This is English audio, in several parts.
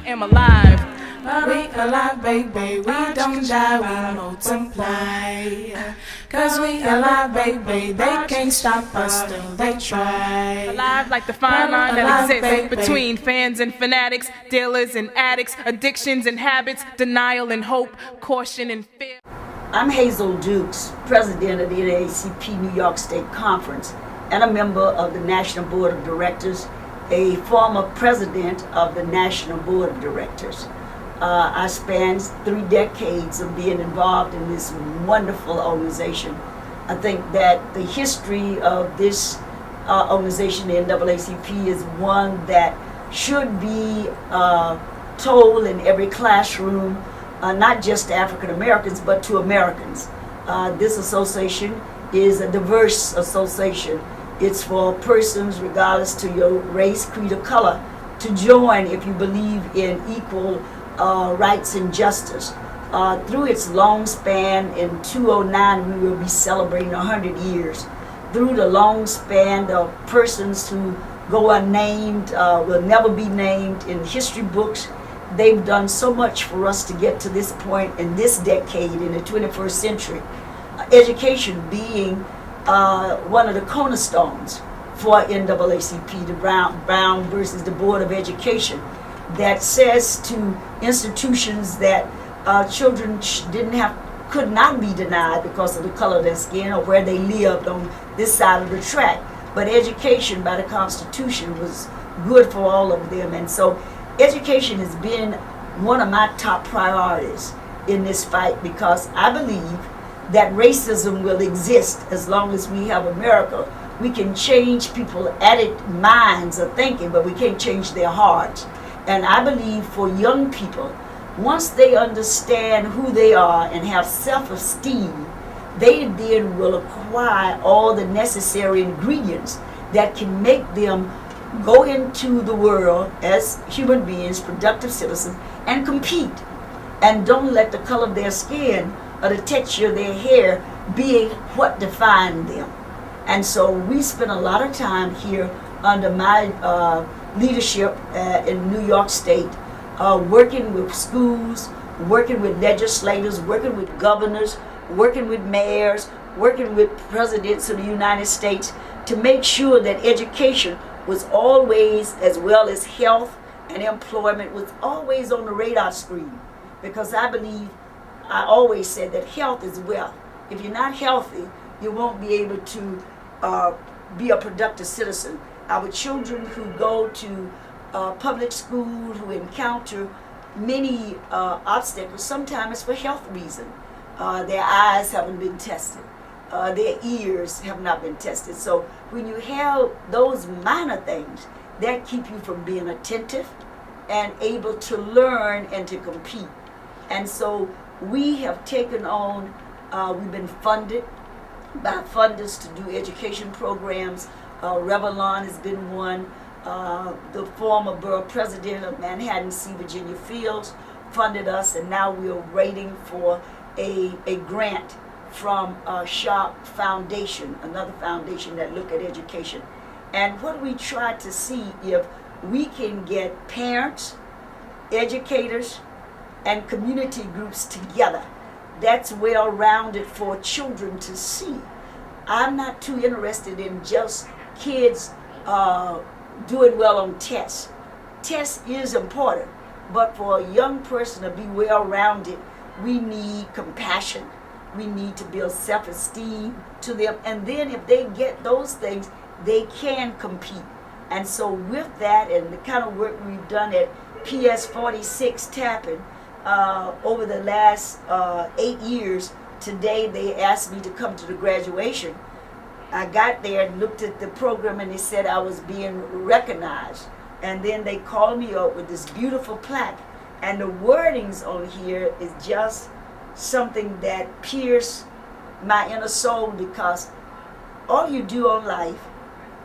am alive. We alive, baby, we don't die, we multiply. Cause we alive, baby, they can't stop us, still they try. Alive like the fine line that Alive, exists baby. between fans and fanatics, dealers and addicts, addictions and habits, denial and hope, caution and fear. I'm Hazel Dukes, president of the NAACP New York State Conference and a member of the National Board of Directors, a former president of the National Board of Directors. I spanned 3 decades of being involved in this wonderful organization. I think that the history of this organization, the NAACP, is one that should be told in every classroom, not just to African Americans, but to Americans. This association is a diverse association. It's for persons, regardless to your race, creed, or color, to join if you believe in equal rights and justice. Through its long span, in 2009 we will be celebrating 100 years. Through the long span of persons who go unnamed, will never be named in history books, they've done so much for us to get to this point in this decade, in the 21st century. Education being one of the cornerstones for NAACP, the Brown versus the Board of Education, that says to institutions that children could not be denied because of the color of their skin or where they lived on this side of the track. But education by the Constitution was good for all of them. And so education has been one of my top priorities in this fight, because I believe that racism will exist as long as we have America. We can change people's minds of thinking, but we can't change their hearts. And I believe for young people, once they understand who they are and have self-esteem, they then will acquire all the necessary ingredients that can make them go into the world as human beings, productive citizens, and compete. And don't let the color of their skin or the texture of their hair be what defines them. And so we spend a lot of time here under my leadership in New York State, working with schools, working with legislators, working with governors, working with mayors, working with presidents of the United States to make sure that education was always, as well as health and employment, was always on the radar screen. Because I always said that health is wealth. If you're not healthy, you won't be able to be a productive citizen. Our children who go to public school, who encounter many obstacles, sometimes it's for health reasons. Their eyes haven't been tested. Their ears have not been tested. So when you have those minor things, that keep you from being attentive and able to learn and to compete. And so we have taken on, we've been funded by funders to do education programs. Revlon has been one. The former borough president of Manhattan, C. Virginia Fields, funded us, and now we are waiting for a grant from Sharp Foundation, another foundation that look at education. And what we try to see if we can get parents, educators, and community groups together. That's well-rounded for children to see. I'm not too interested in just kids doing well on tests. Tests is important, but for a young person to be well-rounded, we need compassion. We need to build self-esteem to them, and then if they get those things, they can compete. And so with that and the kind of work we've done at PS 46 Tappan over the last 8 years, today they asked me to come to the graduation. I got there and looked at the program, and they said I was being recognized. And then they called me up with this beautiful plaque. And the wordings on here is just something that pierced my inner soul, because all you do on life,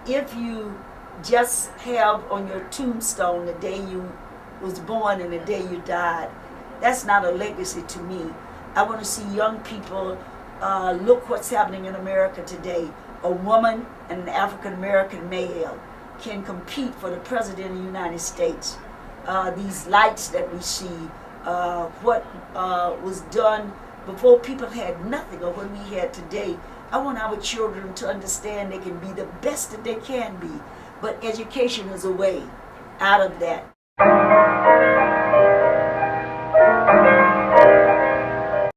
if you just have on your tombstone the day you was born and the day you died, that's not a legacy to me. I want to see young people look what's happening in America today. A woman and an African American male can compete for the President of the United States. these lights that we see, what was done before people had nothing or what we had today. I want our children to understand they can be the best that they can be, but education is a way out of that.